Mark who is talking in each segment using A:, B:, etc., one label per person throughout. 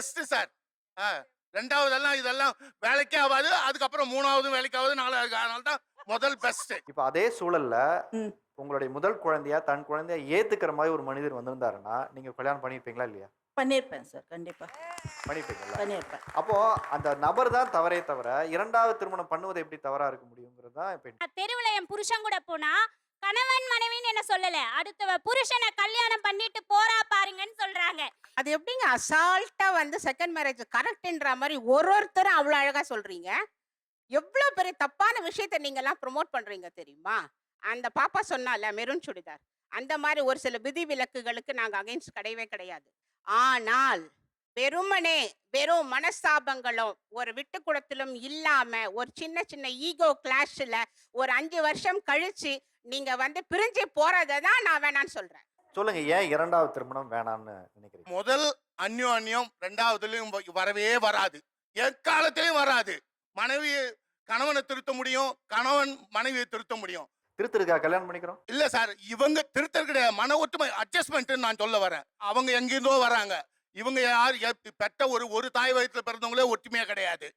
A: Best sir. ரெண்டாவதெல்லாம் இதெல்லாம் வேலைக்கே ஆகாது. அதுக்கப்புறம் மூணாவது வேலைக்கு ஆகாது, நாலாவது. அதனால தான் முதல் பெஸ்ட்.
B: இப்ப அதே சூழல்ல உங்களுடைய முதல் குழந்தையா தன் குழந்தைய ஏத்துக்கிற மாதிரி ஒரு மனிதர் வந்திருந்தாருன்னா நீங்க கல்யாணம் பண்ணிருப்பீங்களா இல்லையா?
C: பண்ணியிருப்பேன் சார், கண்டிப்பா
B: பண்ணிருப்பீங்களா?
C: பண்ணியிருப்பேன்.
B: அப்போ அந்த நபர் தான் தவறே தவிர இரண்டாவது திருமணம் பண்ணுவது எப்படி தவறா இருக்க முடியுங்கிறது தான் இப்ப.
D: தெருவுல என் புருஷன் கூட போனா கணவன் மனைவின்னு என்ன சொல்லல, அடுத்தவ புருஷனை கல்யாணம் பண்ணிட்டு போறா பாருங்கன்னு சொல்றாங்க.
E: அது எப்படிங்க அசால்ட்டா வந்து செகண்ட் மேரேஜ் கரெக்ட்ன்ற மாதிரி ஒருத்தரும் அவ்வளவு அழகா சொல்றீங்க? எவ்வளவு பெரிய தப்பான விஷயத்தை நீங்க எல்லாம் ப்ரோமோட் பண்றீங்க தெரியுமா? அந்த பாப்பா சொன்னால மெரூன் சுடிதார், அந்த மாதிரி ஒரு சில விதி விலக்குகளுக்கு நாங்க அகைன்ஸ்ட் கிடையவே கிடையாது. ஆனால் வெறும் மனஸ்தாபங்களும் ஒரு விட்டு குடத்திலும் இல்லாம ஒரு சின்ன சின்ன ஈகோ கிளாஷ்ல ஒரு 5 வருஷம் கழிச்சு நீங்க வந்து பிரிஞ்சு போறதை தான் நான் வேணான்னு சொல்றேன்.
B: சொல்லுங்க, ஏன் இரண்டாவது திருமணம் வேணாம்னு நினைக்கிறீங்க?
A: முதல் அந்யோன்யம் ரெண்டாவதுலயும் வரவே வராது, எக்காலத்திலயும் வராது. மனைவி கணவனை திருத்த முடியும், கணவன் மனைவியை திருத்த முடியும்.
B: திருத்திருக்கா கல்யாணம் பண்ணிக்கிறோம்?
A: இல்ல சார், இவங்க திருத்தல் கிடையாது, மன ஒற்றுமை அட்ஜஸ்ட்மெண்ட் நான் சொல்ல வரேன். அவங்க எங்கிருந்தோ வராங்க, இவங்க யார் பெற்ற ஒரு தாய் வயிற்றுல பிறந்தவங்களே ஒற்றுமையா கிடையாது.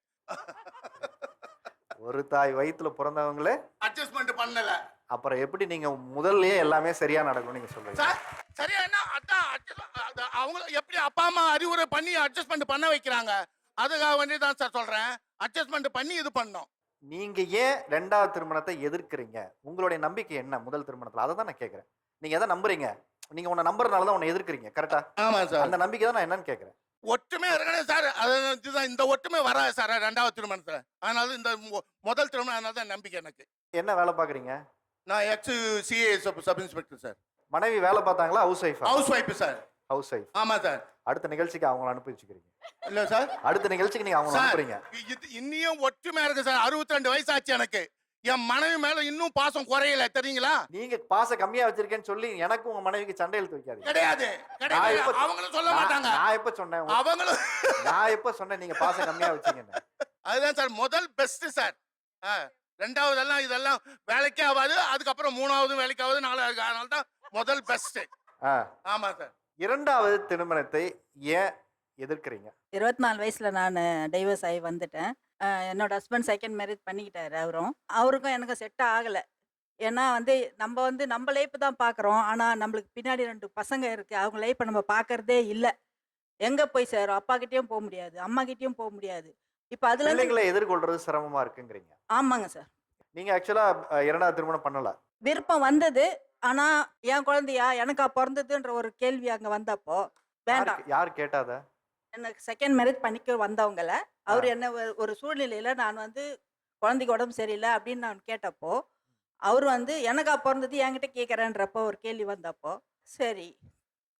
B: ஒரு தாய் வயிற்றுல பிறந்தவங்களே
A: அட்ஜஸ்ட்மெண்ட் பண்ணல.
B: அப்புறம் எப்படி நீங்க முதல்லயே எல்லாமே சரியா நடக்கும் நீங்க சொல்றீங்க?
A: சார் சரியா என்ன அதான் அவங்க எப்படி அப்பா அம்மா அறிவுரை பண்ணி அட்ஜஸ்ட்மெண்ட் பண்ண வைக்கிறாங்க, அதுக்காக வேண்டி தான் சார் சொல்றேன், அட்ஜஸ்ட்மெண்ட் பண்ணி இது பண்ணோம்.
B: நீங்க ஏன் ரெண்டாவது திருமணத்தை எதிர்க்கிறீங்க? உங்களுடைய நம்பிக்கை என்ன முதல் திருமணத்துல? அதை தான் நான் கேட்கறேன். நீங்க எதை நம்புறீங்க? நீங்க உன்னை நம்புறதுனால தான் உன்னை எதிர்க்கிறீங்க, கரெக்டா?
A: ஆமா சார்.
B: அந்த நம்பிக்கை தான் நான் என்னன்னு கேட்கறேன்.
A: ஒற்றுமை இருக்கணும் சார், அதுதான் இந்த ஒற்றுமை வராது சார் ரெண்டாவது திருமணத்துல. அதனால இந்த முதல் திருமணம், அதனால தான் நம்பிக்கை எனக்கு.
B: என்ன வேலை பாக்குறீங்க?
A: நான் ex CA sub inspector sir.
B: மனைவி வேலை பார்த்தாங்களா? Housewife?
A: Housewife sir.
B: Housewife.
A: ஆமா சார்.
B: அடுத்த நிகழ்ச்சிக்கு அவங்கள அனுப்பி வச்சுக்கிறீங்க
A: இல்ல சார்?
B: அடுத்த நிகழ்ச்சிக்கு நீங்க அவங்கள அனுப்புறீங்க.
A: இன்னும் ஒற்றுமையா இருக்கு சார். 62 வயசு ஆச்சு எனக்கு. என் மனைவி மேல இன்னும் பாசம் குறையல, தெரியுங்களா?
B: நீங்க பாசம் கம்மியா வச்சிருக்கேன்னு சொல்லி எனக்கு உங்க மனைவிக்கு சண்டை இழுத்து வைக்காதீங்க.
A: கிடையாது. அவங்களும் சொல்ல மாட்டாங்க.
B: நான் எப்ப சொன்னேன்?
A: அவங்களும்
B: நான் எப்ப சொன்னேன் நீங்க பாசம் கம்மியா வச்சீங்கன்னு?
A: அதுதான் சார் முதல் பெஸ்ட் சார். ரெண்டாவதெல்லாம் இதெல்லாம் வேலைக்கே ஆகாது, அதுக்கப்புறம் மூணாவது வேலைக்கு ஆகாது, நாலாவது. அதனால தான் முதல் பெஸ்ட். ஆமா சார்.
B: இரண்டாவது திருமணத்தை ஏன் எதிர்க்கிறீங்க?
C: 24 வயசுல நான் டைவர்ஸ் ஆகி வந்துட்டேன். என்னோட ஹஸ்பண்ட் செகண்ட் மேரேஜ் பண்ணிக்கிட்டாரு. அவருக்கும் எனக்கு செட் ஆகலை. ஏன்னா நம்ம லைஃப் தான் பார்க்குறோம், ஆனால் நம்மளுக்கு பின்னாடி 2 பசங்க இருக்குது, அவங்க லைஃப்பை நம்ம பார்க்கறதே இல்லை. எங்கே போய் சேரும்? அப்பா கிட்டேயும் போக முடியாது, அம்மா கிட்டேயும் போக முடியாது. இப்போ அதில்
B: பிள்ளைங்களை எதிர்கொள்றது சிரமமா இருக்குங்கிறீங்க?
C: ஆமாங்க சார்.
B: நீங்க ஆக்சுவலா இரண்டாவது திருமணம் பண்ணல?
C: விருப்பம் வந்தது, ஆனால் என் குழந்தையா எனக்கா பிறந்ததுன்ற ஒரு கேள்வி அங்கே வந்தப்போ வேண்டாம்.
B: யார் கேட்டாத?
C: எனக்கு செகண்ட் மேரேஜ் பண்ணிக்க வந்தவங்கள அவர் என்ன ஒரு சூழ்நிலையில நான் குழந்தைக்கு உடம்பு சரியில்லை அப்படின்னு நான் கேட்டப்போ அவர் எனக்கா பிறந்தது என்கிட்ட கேட்குறேன்றப்போ ஒரு கேள்வி வந்தப்போ சரி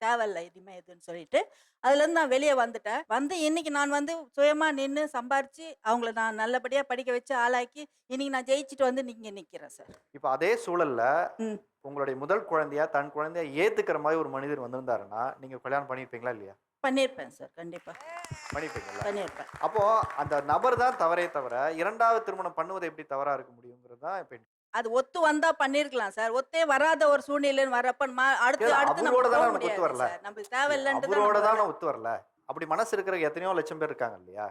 C: தேவையில்லை இனிமே எதுன்னு சொல்லிட்டு அதுலேருந்து நான் வெளியே வந்துட்டேன். இன்னைக்கு நான் சுயமா நின்று சம்பாரிச்சு அவங்கள நான் நல்லபடியா படிக்க வச்சு ஆளாக்கி இன்னைக்கு நான் ஜெயிச்சுட்டு நீங்க நிக்கிறேன் சார்.
B: இப்போ அதே சூழல்ல உங்களுடைய முதல் குழந்தையா தன் குழந்தைய ஏத்துக்கிற மாதிரி ஒரு மனிதர் வந்திருந்தாருன்னா நீங்க கல்யாணம் பண்ணிருப்பீங்களா இல்லையா?
C: பண்ணியிருப்பேன் சார், கண்டிப்பா
B: பண்ணிருப்பீங்களா?
C: பண்ணியிருப்பேன்.
B: அப்போ அந்த நபர் தான் தவறே தவிர இரண்டாவது திருமணம் பண்ணுவது எப்படி தவறா இருக்க முடியுங்கிறது தான் இப்ப.
C: அது ஒத்து வந்தா பண்ணிருக்கலாம் சார். ஒத்தே வராத ஒரு சூழ்நிலைன்னு வரப்ப அடுத்து
B: அவரோட தான் நமக்கு ஒத்து வரல.
C: நம்மளுக்கு தேவையில்லைன்னு
B: அவரோட தான் ஒத்து வரல. அப்படி மனசு இருக்கிற எத்தனையோ லட்சம் பேர் இருக்காங்க இல்லையா?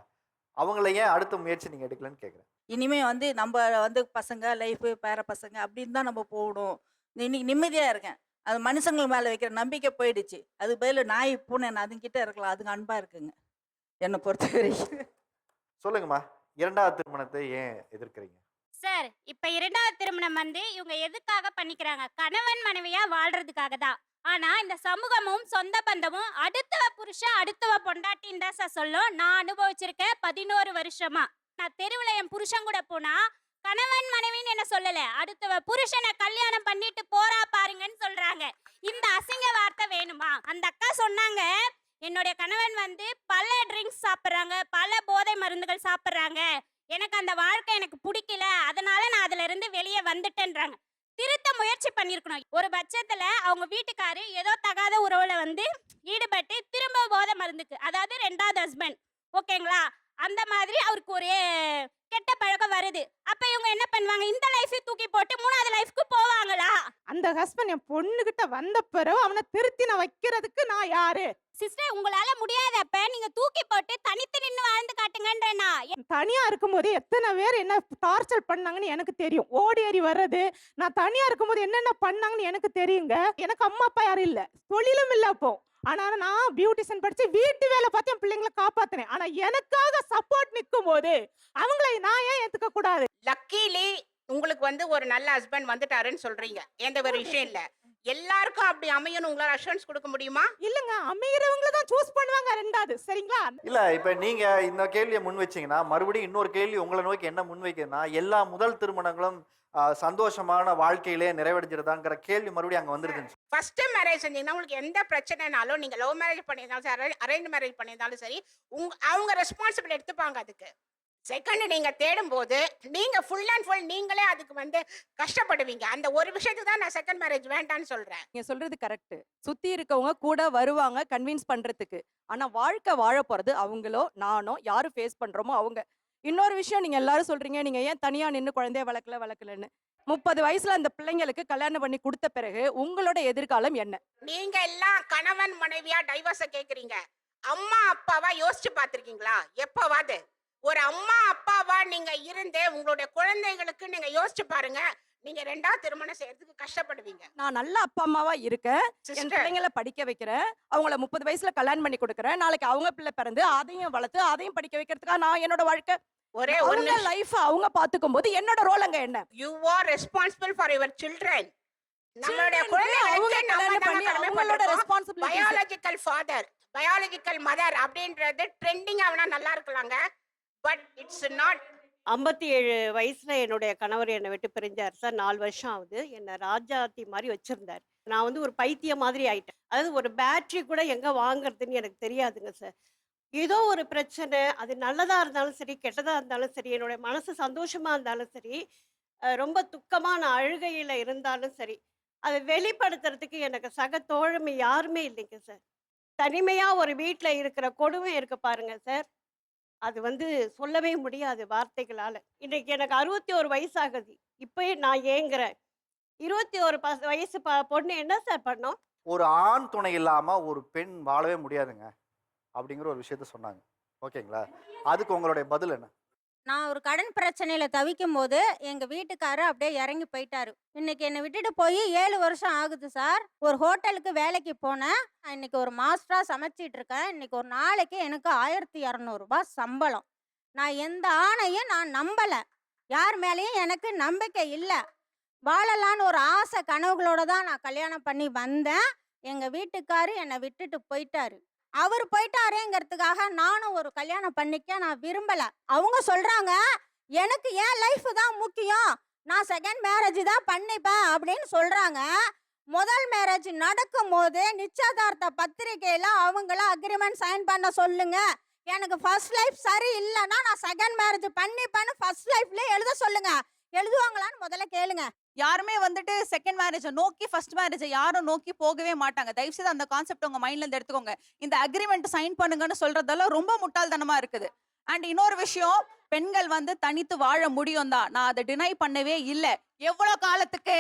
B: அவங்கள ஏன் அடுத்த முயற்சி நீங்க எடுக்கலன்னு கேக்குறேன்.
C: இனிமே நம்ம பசங்க லைஃப் பேர பசங்க அப்படின்னு தான் நம்ம போகணும். இன்னைக்கு நிம்மதியா இருக்கேன். அது மனுஷங்கள் மேல வைக்கிற நம்பிக்கை போயிடுச்சு. அது பதில் நாய் பூனை அதுங்கிட்ட இருக்கலாம், அதுங்க அன்பா இருக்குங்க என்னை பொறுத்த வரைக்கும்.
B: சொல்லுங்கம்மா, இரண்டாவது திருமணத்தை ஏன் எதிர்க்கிறீங்க?
D: சார், இப்ப இரண்டாவது திருமணம் இவங்க எதுக்காக பண்ணிக்கிறாங்க? கணவன் மனைவியா வாழ்றதுக்காக தான். ஆனா இந்த சமூகமும் சொந்த பந்தமும் அடுத்தவ புருஷன் அடுத்தவ பொண்டாட்டின்னு தான் சார் சொல்லும். நான் அனுபவிச்சிருக்கேன் 11 வருஷமா. நான் தெருவுல என் புருஷன் கூட போனா கணவன் மனைவின்னு என்ன சொல்லல, அடுத்தவ புருஷனை கல்யாணம் பண்ணிட்டு போறா பாருங்கன்னு சொல்றாங்க. இந்த அசிங்க வார்த்தை வேணுமா? அந்த அக்கா சொன்னாங்க, என்னுடைய கணவன் பல ட்ரிங்க்ஸ் சாப்பிட்றாங்க, பல போதை மருந்துகள் சாப்பிட்றாங்க, எனக்கு அந்த வாழ்க்கை எனக்கு பிடிக்கல, அதனால நான் அதுல இருந்து வெளியே வந்துட்டேன்றாங்க. திருத்த முயற்சி பண்ணிருக்கணும். ஒரு பட்சத்துல அவங்க வீட்டுக்காரு ஏதோ தகாத உறவுல ஈடுபட்டு திரும்ப போதை மருந்துக்கு, அதாவது 2வது ஹஸ்பண்ட், ஓகேங்களா? அந்த மாதிரி அவருக்கு ஒரே கெட்ட பழக்கம் வருது. அப்ப இவங்க என்ன பண்ணுவாங்க? இந்த லைஃபை தூக்கி போட்டு 3வது லைஃப்க்கு போவாங்களா?
F: அந்த ஹஸ்பண்ட் என் பொண்ணுகிட்ட வந்த பிறகு அவனை திருத்தி நான் வைக்கிறதுக்கு நான் யாரு?
D: சிஸ்டர், உங்களால முடியாதப்ப நீங்க தூக்கி போட்டு தனித்து நின்னு வாழ்ந்து காட்டுங்கன்றேனா.
F: தனியா இருக்கும்போது எத்தனை பேர் என்ன டார்ச்சர் பண்ணாங்கன்னு எனக்கு தெரியும். ஓடி ஏறி வர்றது, நான் தனியா இருக்கும்போது என்னென்ன பண்ணாங்கன்னு எனக்கு தெரியுங்க. எனக்கு அம்மா அப்பா யாரும் இல்ல, தொழிலும் இல்ல அப்போ. ஆனா நான் பியூட்டிஷியன் படிச்சு வீட்டு வேலை பார்த்து என் பிள்ளைங்களை காப்பாத்தினேன். ஆனா எனக்காக சப்போர்ட் நிற்கும் போது அவங்களை நான் ஏன் ஏத்துக்க கூடாது?
E: லக்கிலி உங்களுக்கு வந்து ஒரு நல்ல ஹஸ்பண்ட் வந்துட்டாருன்னு சொல்றீங்க. எந்த ஒரு விஷயம் இல்ல. எல்லாருக்கும் அப்படி அமையணும் உங்களால அஷூரன்ஸ் கொடுக்க முடியுமா?
F: இல்லங்க, அமைகிறவங்கள தான் சூஸ் பண்ணுவாங்க ரெண்டாவது, சரிங்களா?
B: இல்ல இப்ப நீங்க இந்த கேள்வியை முன் வச்சீங்கன்னா மறுபடியும் இன்னொரு கேள்வி உங்களை நோக்கி என்ன முன் வைக்கிறதுனா, எல்லா முதல் திருமணங்களும் சந்தோஷமான வாழ்க்கையிலே நிறைவடைஞ்சிருதாங்கிற கேள்வி மறுபடியும் அங்க வந்துருதுன்னு.
E: ஃபர்ஸ்ட் மேரேஜ் செஞ்சீங்கன்னா உங்களுக்கு எந்த பிரச்சனைனாலும், நீங்க லவ் மேரேஜ் பண்ணியிருந்தாலும் சரி, அரேஞ்ச் மேரேஜ் பண்ணியிருந்தாலும் சரி, அவங்க ரெஸ்பான்சிபிள் எடுத்துப்பாங்க அதுக்கு. செகண்ட் நீங்க தேடும் போது நீங்க ஃபுல் அண்ட் ஃபுல் நீங்களே அதுக்கு வந்து கஷ்டப்படுவீங்க. அந்த ஒரு விஷயத்துக்கு தான் நான் செகண்ட் மேரேஜ் வேண்டான்னு சொல்றேன்.
G: நீங்க சொல்றது கரெக்ட். சுத்தி இருக்கவங்க கூட வருவாங்க கன்வின்ஸ் பண்றதுக்கு. ஆனா வாழ்க்கை வாழ போறது அவங்களோ நானோ, யாரு ஃபேஸ் பண்றோமோ அவங்க. இன்னொரு விஷயம், நீங்க எல்லாரும் சொல்றீங்க நீங்க ஏன் தனியா நின்னு குழந்தைய வளர்க்கலன்னு. 30 வயசுல அந்த பிள்ளைங்களுக்கு கல்யாணம் பண்ணி கொடுத்த பிறகு உங்களோட எதிர்காலம் என்ன?
E: நீங்க எல்லாம் கணவன் மனைவியா டைவர்ஸ கேக்குறீங்க. அம்மா அப்பாவா யோசிச்சு பாத்திருக்கீங்களா? எப்பவாது ஒரு அம்மா அப்பாவா நீங்க இருந்து உங்களுடைய குழந்தைகளுக்கு நீங்க யோசிச்சு பாருங்க. நீங்க 2வது திருமணம் செய்யறதுக்கு கஷ்டப்படுவீங்க.
G: நான் நல்ல அப்பா அம்மாவா இருக்கேன். என்
E: சிஸ்டர்,
G: பிள்ளைங்களை படிக்க வைக்கிறேன். அவங்கள 30 வயசுல கல்யாணம் பண்ணி கொடுக்குறேன். நாளைக்கு அவங்க பிள்ளை பிறந்து அதையும் வளர்த்து அதையும் படிக்க வைக்கிறதுக்காக நான் என்னோட வாழ்க்கை
E: ஒரே ஒரு
G: அவங்க லைஃப் அவங்க பாத்துக்கும் போது என்னோட ரோல் அங்க என்ன?
E: You are responsible for your children. நம்மளுடைய
G: அவங்க கல்யாணம் பண்ணி அவங்களோட
E: குழந்தைகளுக்கு
G: responsibility.
E: Biological father, biological mother அப்படின்றது ட்ரெண்டிங் ஆவனா நல்லா இருக்கலாங்க. But it's not.
H: 57 வயசுல என்னுடைய கணவர் என்னை விட்டு பிரிஞ்சார் சார். 4 வருஷம் ஆகுது. என்னை ராஜாத்தி மாதிரி வச்சிருந்தார். நான் வந்து ஒரு பைத்தியம் மாதிரி ஆயிட்டேன். அதாவது ஒரு பேட்டரி கூட எங்க வாங்குறதுன்னு எனக்கு தெரியாதுங்க சார். ஏதோ ஒரு பிரச்சனை, அது நல்லதா இருந்தாலும் சரி, கெட்டதா இருந்தாலும் சரி, என்னுடைய மனசு சந்தோஷமா இருந்தாலும் சரி, ரொம்ப துக்கமான அழுகையில இருந்தாலும் சரி, அதை வெளிப்படுத்துறதுக்கு எனக்கு சக தோழமை யாருமே இல்லைங்க சார். தனிமையா ஒரு வீட்டுல இருக்கிற கொடுமை இருக்கு பாருங்க சார், அது வந்து சொல்லவே முடியாது வார்த்தைகளால. இன்னைக்கு எனக்கு 61 வயசு ஆகுது. இப்பயே நான் ஏங்குறேன். 21 வயசு பொண்ணு என்ன சார் பண்ணோம்?
B: ஒரு ஆண் துணை இல்லாம ஒரு பெண் வாழவே முடியாதுங்க அப்படிங்கிற ஒரு விஷயத்த சொன்னாங்க. ஓகேங்களா? அதுக்கு உங்களுடைய பதில் என்ன?
I: நான் ஒரு கடன் பிரச்சனையில தவிக்கும் போது எங்க வீட்டுக்காரர் அப்படியே இறங்கி போயிட்டாரு. இன்னைக்கு என்னை விட்டுட்டு போய் 7 வருஷம் ஆகுது சார். ஒரு ஹோட்டலுக்கு வேலைக்கு போனேன். இன்னைக்கு ஒரு மாஸ்டரா சமைச்சிட்டு இருக்கேன். இன்னைக்கு ஒரு நாளைக்கு எனக்கு 1200 ரூபாய் சம்பளம். நான் எந்த ஆணையும் நான் நம்பல. யார் மேலேயும் எனக்கு நம்பிக்கை இல்லை. வாழலான்னு ஒரு ஆசை கனவுகளோட தான் நான் கல்யாணம் பண்ணி வந்தேன். எங்க வீட்டுக்காரர் என்னை விட்டுட்டு போயிட்டாரு. அவர் போயிட்டாரேங்கிறதுக்காக நானும் ஒரு கல்யாணம் பண்ணிக்க நான் விரும்பல. அவங்க சொல்றாங்க எனக்கு என் லைஃப் தான் முக்கியம், நான் செகண்ட் மேரேஜ் தான் பண்ணிப்பேன் அப்படின்னு சொல்றாங்க. முதல் மேரேஜ் நடக்கும் போது நிச்சயதார்த்த பத்திரிகையில அவங்கள அக்ரிமெண்ட் சைன் பண்ண சொல்லுங்க. எனக்கு ஃபர்ஸ்ட் லைஃப் சரி இல்லைன்னா நான் செகண்ட் மேரேஜ் பண்ணிப்பேன்னு ஃபர்ஸ்ட் லைஃப்ல எழுத சொல்லுங்க. எழுதுவாங்களான்னு முதல்ல கேளுங்க.
J: யாருமே வந்துட்டு செகண்ட் மேரேஜை நோக்கி ஃபர்ஸ்ட் மேரேஜை யாரும் நோக்கி போகவே மாட்டாங்க. தயவு செய்து அந்த கான்செப்ட் உங்க மைண்ட்ல இருந்து எடுத்துக்கோங்க. இந்த அக்ரிமெண்ட் சைன் பண்ணுங்கன்னு சொல்றதெல்லாம் ரொம்ப முட்டாள்தனமா இருக்குது. அண்ட் இன்னொரு விஷயம், பெண்கள் வந்து தனித்து வாழ முடியும் தான், நான் அதை டினை பண்ணவே இல்லை. எவ்வளவு காலத்துக்கு